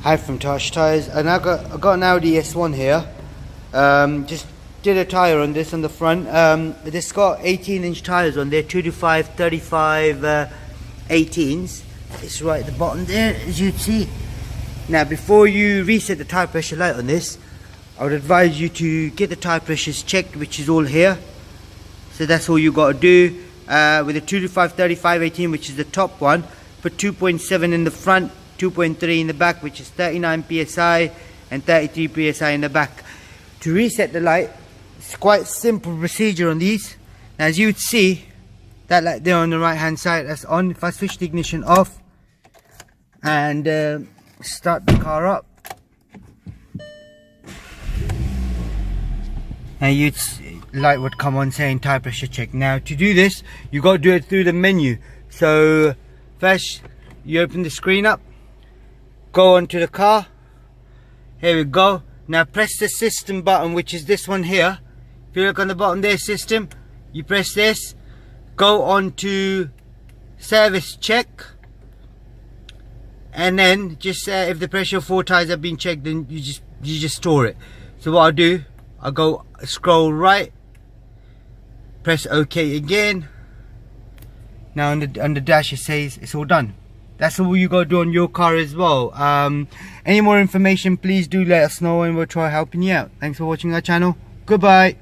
Hi from Tosh Tyres, and I got an Audi S1 here. Just did a tyre on this on the front. This got 18-inch tyres on there, 225, 35, 18s. It's right at the bottom there, as you'd see. Now, before you reset the tyre pressure light on this, I would advise you to get the tyre pressures checked, which is all here. So that's all you got to do. With a 225, 35, 18, which is the top one, put 2.7 in the front, 2.3 in the back, which is 39 psi, and 33 psi in the back. To reset the light, it's quite simple procedure on these. Now, as you would see, that light there on the right hand side, that's on. If I switch the ignition off and start the car up, and light would come on saying tyre pressure check. Now, to do this, you got to do it through the menu. So first you open the screen up, go onto the car. Here we go. Now press the system button, which is this one here. If you look on the bottom there, system, you press this, go on to service check, and then just if the pressure of 4 tyres have been checked, then you just store it. So what I'll do, I'll go scroll right, press OK again. Now on the dash it says it's all done. That's all you got to do on your car as well. Any more information, please do let us know and we'll try helping you out. Thanks for watching our channel. Goodbye.